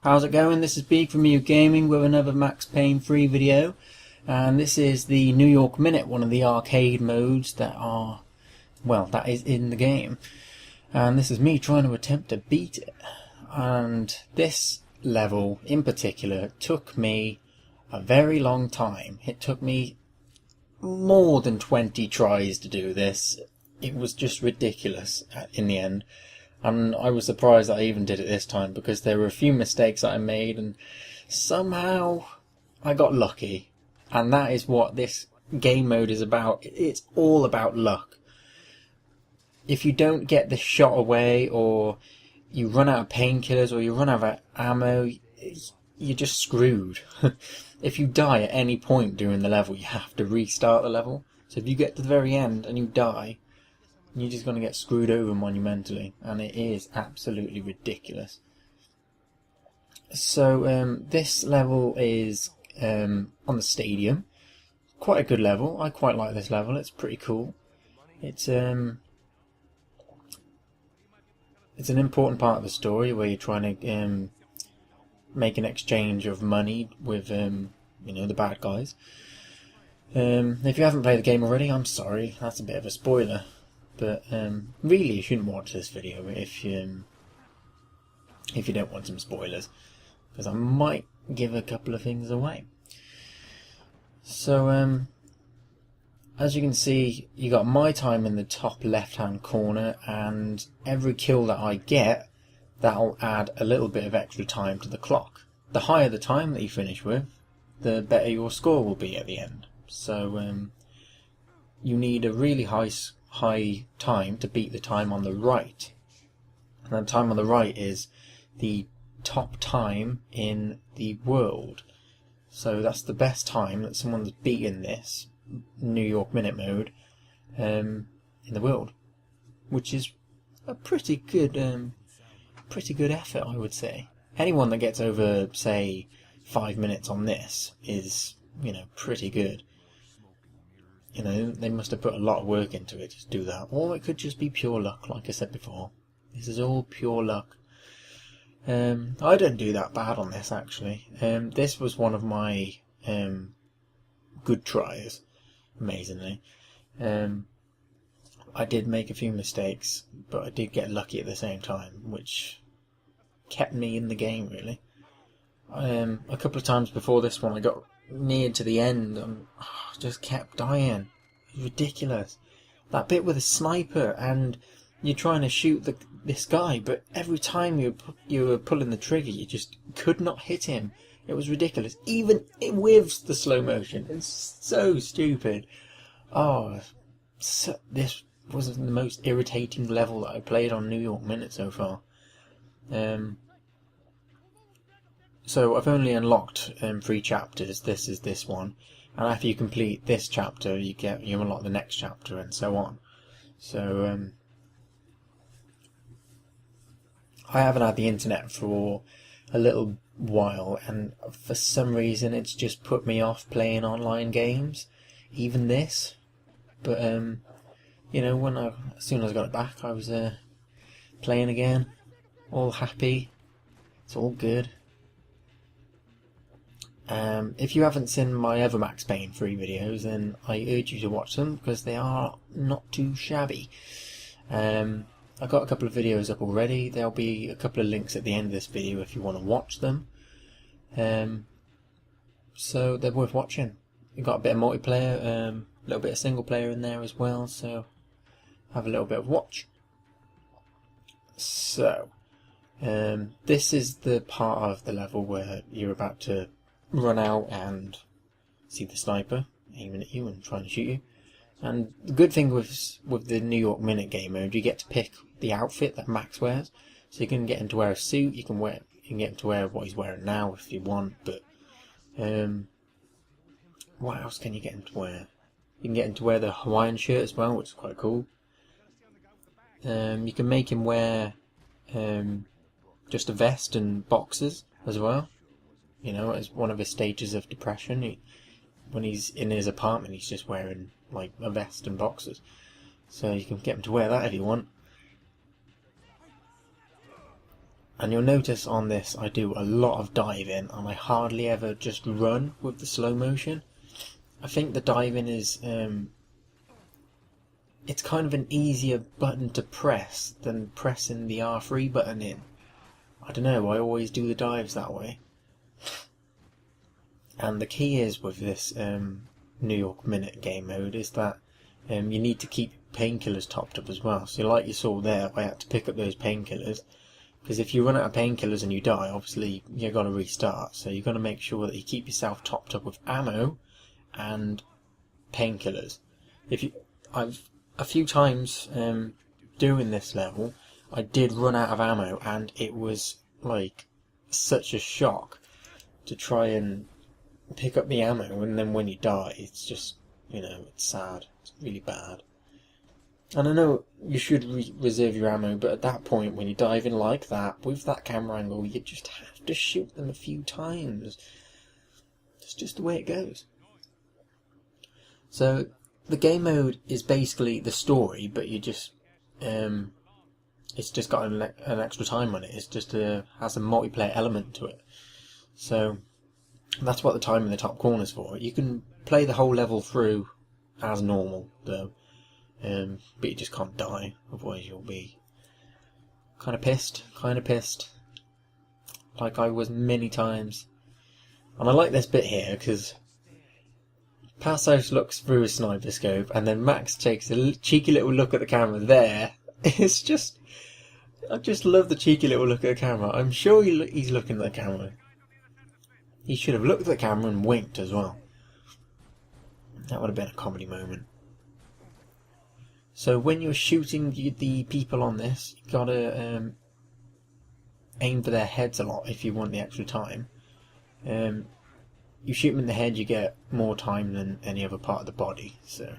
How's it going? This is Beak from EuGaming with another Max Payne 3 video, and this is the New York Minute, one of the arcade modes that is in the game, and this is me trying to attempt to beat it. And this level in particular took me a very long time. It took me more than 20 tries to do this. It was just ridiculous in the end. And I was surprised that I even did it this time, because there were a few mistakes that I made and somehow I got lucky. And that is what this game mode is about. It's all about luck. If you don't get the shot away, or you run out of painkillers, or you run out of ammo, you're just screwed. If you die at any point during the level, you have to restart the level. So if you get to the very end and you die, you're just going to get screwed over monumentally, and it is absolutely ridiculous. So this level is on the stadium. Quite a good level. I quite like this level. It's pretty cool. It's an important part of the story where you're trying to make an exchange of money with the bad guys. If you haven't played the game already, I'm sorry. That's a bit of a spoiler. But really, you shouldn't watch this video if you don't want some spoilers, because I might give a couple of things away. So as you can see, you got my time in the top left-hand corner, and every kill that I get, that'll add a little bit of extra time to the clock. The higher the time that you finish with, the better your score will be at the end. So you need a really high time to beat the time on the right. And the time on the right is the top time in the world. So that's the best time that someone's beaten this New York Minute mode in the world, which is a pretty good effort, I would say. Anyone that gets over, say, 5 minutes on this is, pretty good. They must have put a lot of work into it to do that. Or it could just be pure luck, like I said before. This is all pure luck. I don't do that bad on this, actually. This was one of my good tries, amazingly. I did make a few mistakes, but I did get lucky at the same time, which kept me in the game, really. A couple of times before this one, I got near to the end and just kept dying. It was ridiculous. That bit with a sniper and you're trying to shoot this guy, but every time you were pulling the trigger, you just could not hit him. It was ridiculous, even with the slow motion. It's so stupid. This was the most irritating level that I played on New York Minute so far. So I've only unlocked 3 chapters. This is this one, and after you complete this chapter, you unlock the next chapter, and so on. So I haven't had the internet for a little while, and for some reason it's just put me off playing online games, even this. But as soon as I got it back, I was playing again, all happy. It's all good. If you haven't seen my other Max Payne 3 videos, then I urge you to watch them, because they are not too shabby. I've got a couple of videos up already. There'll be a couple of links at the end of this video if you want to watch them. So they're worth watching. You've got a bit of multiplayer, a little bit of single player in there as well, so have a little bit of watch. So this is the part of the level where you're about to run out and see the sniper aiming at you and trying to shoot you. And the good thing with the New York Minute game mode, you get to pick the outfit that Max wears. So you can get him to wear a suit, you can get him to wear what he's wearing now if you want, but what else can you get him to wear? You can get him to wear the Hawaiian shirt as well, which is quite cool. You can make him wear just a vest and boxers as well. As one of his stages of depression. When he's in his apartment, he's just wearing like a vest and boxers. So you can get him to wear that if you want. And you'll notice on this I do a lot of diving, and I hardly ever just run with the slow motion. I think the diving is it's kind of an easier button to press than pressing the R3 button in. I don't know, I always do the dives that way. And the key is with this New York Minute game mode is that you need to keep painkillers topped up as well. So like you saw there, I had to pick up those painkillers, because if you run out of painkillers and you die, obviously you're going to restart. So you've got to make sure that you keep yourself topped up with ammo and painkillers. I've a few times doing this level, I did run out of ammo, and it was like such a shock to try and pick up the ammo, and then when you die, it's just, you know, it's sad. It's really bad. And I know you should reserve your ammo, but at that point, when you're diving like that, with that camera angle, you just have to shoot them a few times. It's just the way it goes. So, the game mode is basically the story, but you just, it's just got an extra time on it. It's just has a multiplayer element to it. So, that's what the time in the top corner is for. You can play the whole level through as normal, though. But you just can't die, otherwise you'll be kind of pissed, like I was many times. And I like this bit here, because Passos looks through his sniper scope, and then Max takes a cheeky little look at the camera there. It's just, I just love the cheeky little look at the camera. I'm sure he's looking at the camera. He should have looked at the camera and winked as well. That would have been a comedy moment. So when you're shooting the people on this, you've got to aim for their heads a lot if you want the extra time. You shoot them in the head, you get more time than any other part of the body. So,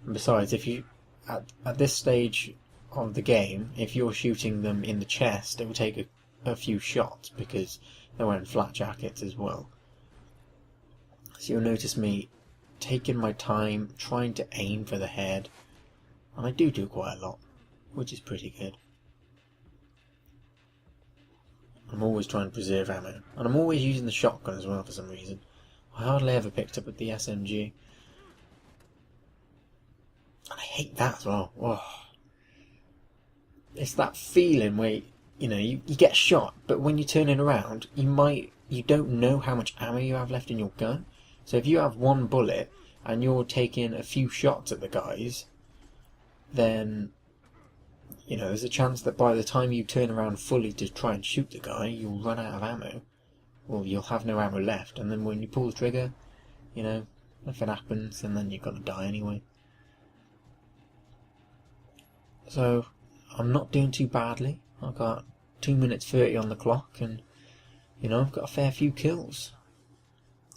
and besides, if you at this stage of the game, if you're shooting them in the chest, it will take a few shots because they're wearing flat jackets as well. So you'll notice me taking my time, trying to aim for the head. And I do quite a lot, which is pretty good. I'm always trying to preserve ammo. And I'm always using the shotgun as well for some reason. I hardly ever picked up with the SMG. And I hate that as well. Oh. It's that feeling where, you know, you get shot, but when you're turning around, you don't know how much ammo you have left in your gun. So if you have one bullet, and you're taking a few shots at the guys, then, you know, there's a chance that by the time you turn around fully to try and shoot the guy, you'll run out of ammo. Well, you'll have no ammo left, and then when you pull the trigger, you know, nothing happens, and then you're going to die anyway. So, I'm not doing too badly. I've got 2 minutes 30 on the clock, and, you know, I've got a fair few kills.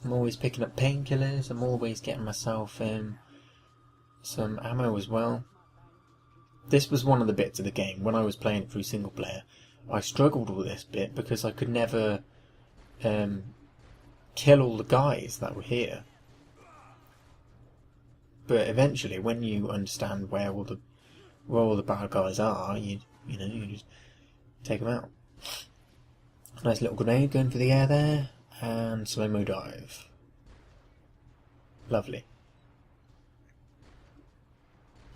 I'm always picking up painkillers, I'm always getting myself some ammo as well. This was one of the bits of the game, when I was playing it through single player, I struggled with this bit because I could never kill all the guys that were here. But eventually, when you understand where all the bad guys are, you just take them out. Nice little grenade going for the air there, and slow-mo dive. Lovely.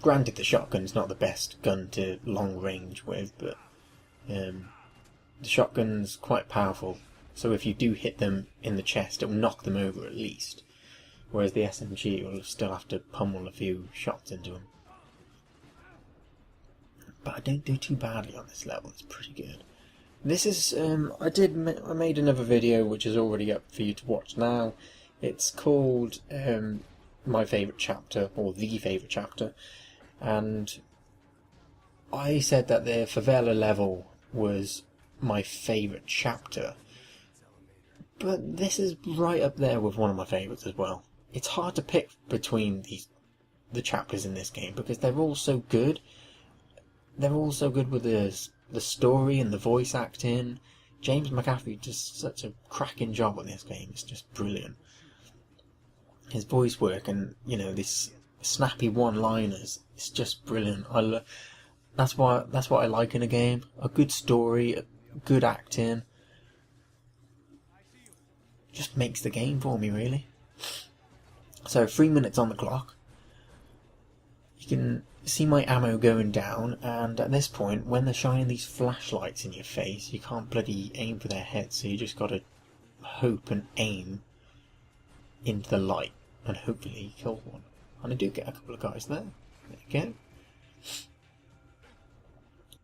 Granted, the shotgun's not the best gun to long range with, but the shotgun's quite powerful, so if you do hit them in the chest, it will knock them over at least, whereas the SMG will still have to pummel a few shots into them. But I don't do too badly on this level, it's pretty good. This is, I made another video which is already up for you to watch now. It's called My Favourite Chapter, or The Favourite Chapter, and I said that the favela level was my favourite chapter, but this is right up there with one of my favourites as well. It's hard to pick between the chapters in this game because they're all so good. They're all so good with the story and the voice acting. James McAfee does such a cracking job on this game. It's just brilliant. His voice work and, you know, this snappy one-liners, it's just brilliant. That's what I like in a game. A good story, good acting. Just makes the game for me, really. So 3 minutes on the clock. You can see my ammo going down, and at this point, when they're shining these flashlights in your face, you can't bloody aim for their heads, so you just gotta hope and aim into the light, and hopefully you kill one. And I do get a couple of guys there. There you go.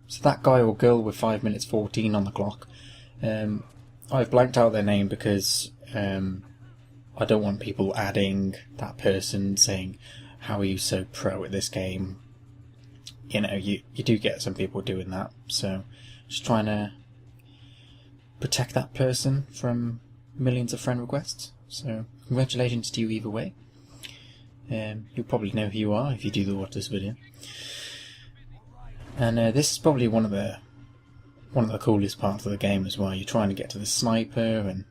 So that guy or girl with 5 minutes 14 on the clock, I've blanked out their name because I don't want people adding that person saying, how are you so pro at this game? You know, you do get some people doing that, so just trying to protect that person from millions of friend requests. So congratulations to you either way. You'll probably know who you are if you do watch this video. And this is probably one of the coolest parts of the game as well. You're trying to get to the sniper, and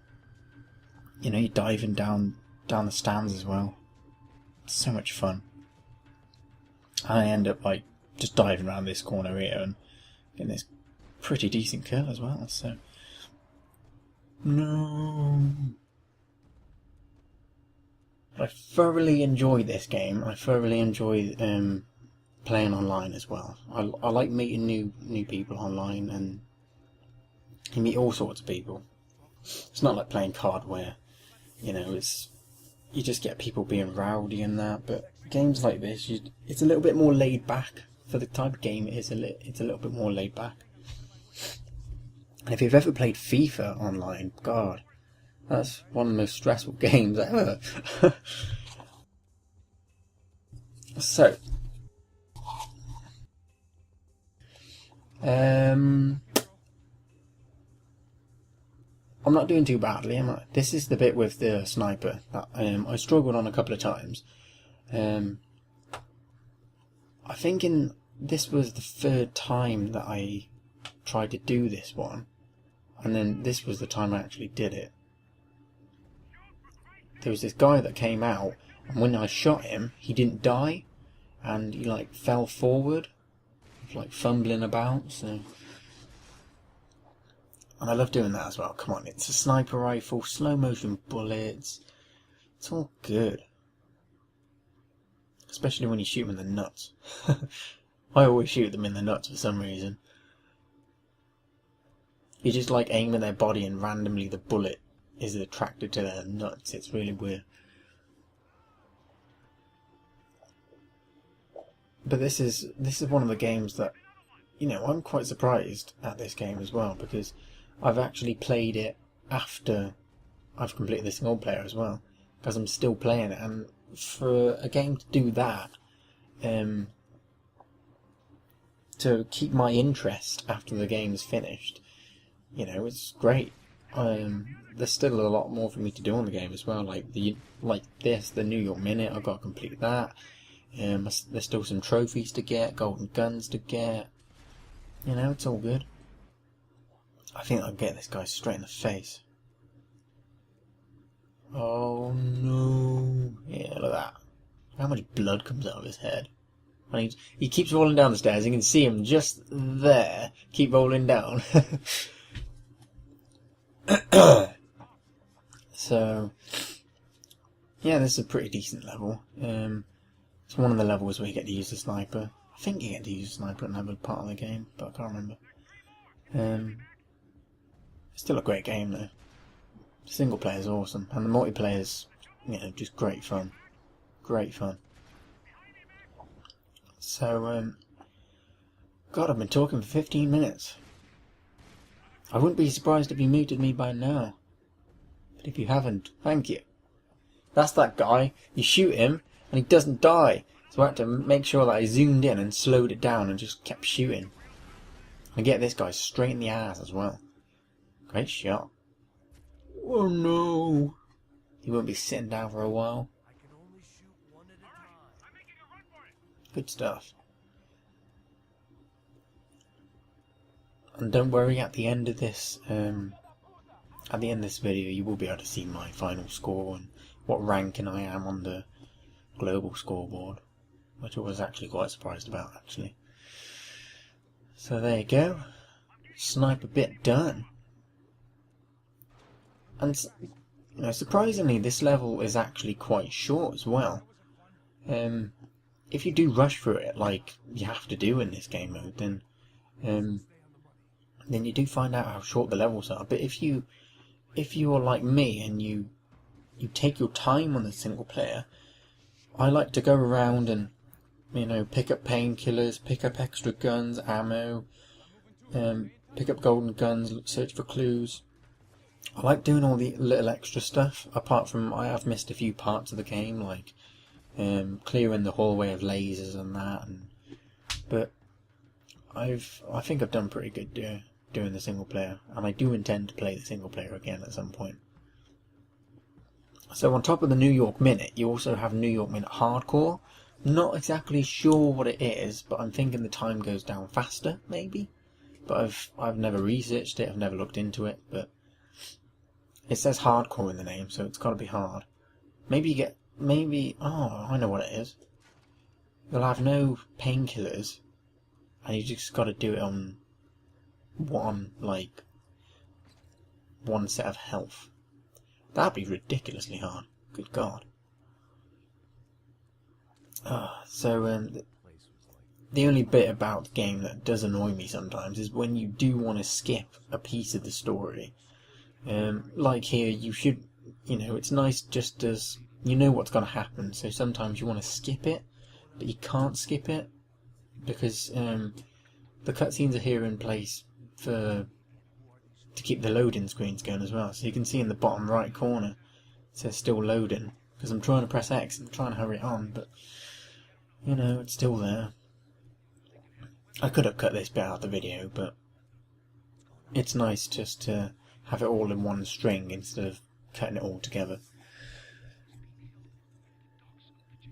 you know, you're diving down the stands as well. It's so much fun. I end up like just diving around this corner here and getting this pretty decent kill as well. So no. I thoroughly enjoy this game. I thoroughly enjoy playing online as well. I like meeting new people online, and you meet all sorts of people. It's not like playing card where, you know, you just get people being rowdy and that. But games like this, it's a little bit more laid back for the type of game it is. It's a little bit more laid back. And if you've ever played FIFA online, God, that's one of the most stressful games ever. So, I'm not doing too badly, am I? This is the bit with the sniper that I struggled on a couple of times. I think this was the third time that I tried to do this one, and then this was the time I actually did it. There was this guy that came out, and when I shot him, he didn't die, and he like fell forward, like fumbling about. So, and I love doing that as well. Come on, it's a sniper rifle, slow motion bullets. It's all good, especially when you shoot them in the nuts. I always shoot them in the nuts for some reason. You just like aim at their body, and randomly the bullet is attracted to their nuts. It's really weird. But this is one of the games that, you know, I'm quite surprised at this game as well, because I've actually played it after I've completed the single player as well, because I'm still playing it. And for a game to do that, to keep my interest after the game is finished, you know, it's great. There's still a lot more for me to do on the game as well, like the New York Minute. I've got to complete that. There's still some trophies to get, golden guns to get. You know, it's all good. I think I'll get this guy straight in the face. Oh no! Yeah, look at that. How much blood comes out of his head? And he keeps rolling down the stairs. You can see him just there. Keep rolling down. So, yeah, this is a pretty decent level. It's one of the levels where you get to use the sniper. I think you get to use the sniper in another part of the game, but I can't remember. It's still a great game though. The single player is awesome, and the multiplayer is, you know, just great fun. Great fun. So, God, I've been talking for 15 minutes. I wouldn't be surprised if you muted me by now. But if you haven't, thank you. That's that guy. You shoot him, and he doesn't die. So I had to make sure that I zoomed in and slowed it down and just kept shooting. And get this guy straight in the ass as well. Great shot. Oh no! He won't be sitting down for a while. Good stuff. And don't worry, at the end of this, video, you will be able to see my final score and what ranking I am on the global scoreboard, which I was actually quite surprised about, actually. So there you go. sniper bit done. And you know, surprisingly, this level is actually quite short as well. If you do rush through it, like you have to do in this game mode, then you do find out how short the levels are. But if you are like me and you take your time on the single player, I like to go around and, you know, pick up painkillers, pick up extra guns, ammo, pick up golden guns, search for clues. I like doing all the little extra stuff, apart from I have missed a few parts of the game, like clearing the hallway of lasers and that, but I think I've done pretty good doing the single player, and I do intend to play the single player again at some point. So on top of the New York Minute, you also have New York Minute Hardcore. Not exactly sure what it is, but I'm thinking the time goes down faster, maybe. But I've never researched it, I've never looked into it, but it says hardcore in the name, so it's got to be hard. Oh, I know what it is. You'll have no painkillers, and you just got to do it on one set of health. That'd be ridiculously hard. Good God. The only bit about the game that does annoy me sometimes is when you do want to skip a piece of the story. Like here, you should, you know, it's nice just as you know what's going to happen, so sometimes you want to skip it, but you can't skip it, because the cutscenes are here in place to keep the loading screens going as well. So you can see in the bottom right corner it says still loading, because I'm trying to press X and I'm trying to hurry it on, but you know, it's still there. I could have cut this bit out of the video, but it's nice just to have it all in one string instead of cutting it all together.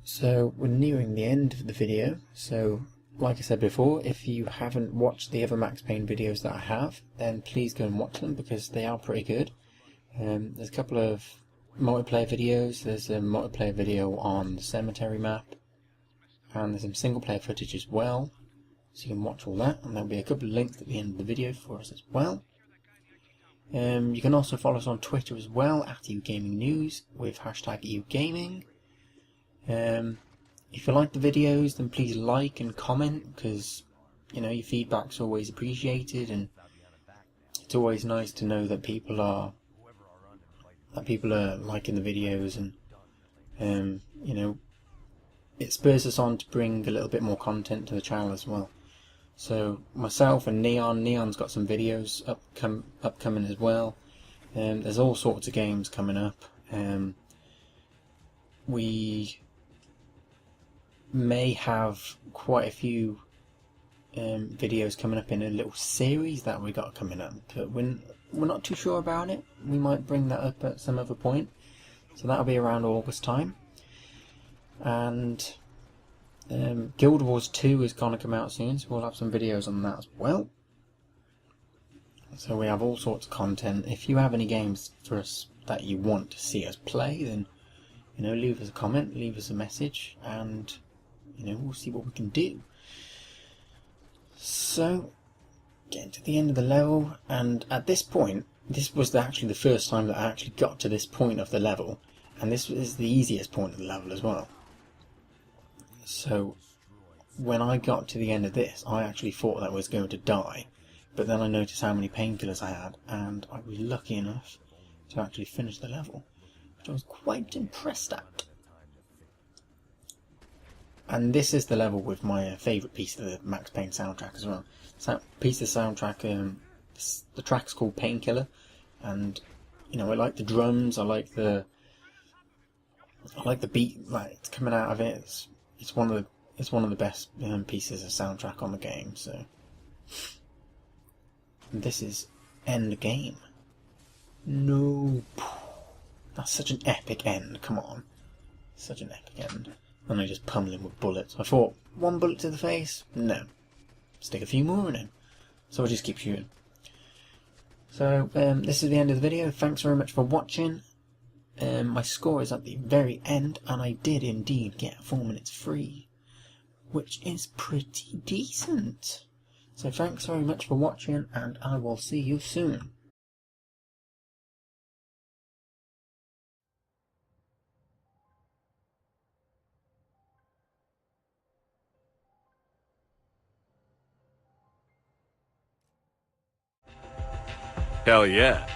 So we're nearing the end of the video, so like I said before, if you haven't watched the other Max Payne videos that I have, then please go and watch them, because they are pretty good. There's a couple of multiplayer videos. There's a multiplayer video on the cemetery map, and there's some single player footage as well, so you can watch all that, and there'll be a couple of links at the end of the video for us as well. You can also follow us on Twitter as well, at EuGaming News, with hashtag EuGaming. If you like the videos, then please like and comment, because you know, your feedback's always appreciated, and it's always nice to know that people are liking the videos, and you know, it spurs us on to bring a little bit more content to the channel as well. So myself and Neon's got some videos upcoming as well. There's all sorts of games coming up. We may have quite a few videos coming up in a little series that we got coming up, but we're not too sure about it. We might bring that up at some other point, so that'll be around August time. And Guild Wars 2 is going to come out soon, so we'll have some videos on that as well. So we have all sorts of content. If you have any games for us that you want to see us play, then you know, leave us a comment, leave us a message, and you know, we'll see what we can do. So, getting to the end of the level, and at this point, this was actually the first time that I actually got to this point of the level, and this is the easiest point of the level as well. So, when I got to the end of this, I actually thought that I was going to die, but then I noticed how many painkillers I had, and I was lucky enough to actually finish the level, which I was quite impressed at. And this is the level with my favourite piece of the Max Payne soundtrack as well. Piece of the soundtrack, the track's called Painkiller, and you know, I like the drums, I like the beat that's coming out of it. It's one of the best pieces of soundtrack on the game. So and this is End Game. No, that's such an epic end. Come on, such an epic end. And I just pummel him with bullets. I thought, one bullet to the face? No. Stick a few more in him. So I just keep shooting. So, this is the end of the video. Thanks very much for watching. My score is at the very end, and I did indeed get 4 minutes free, which is pretty decent. So thanks very much for watching, and I will see you soon. Hell yeah.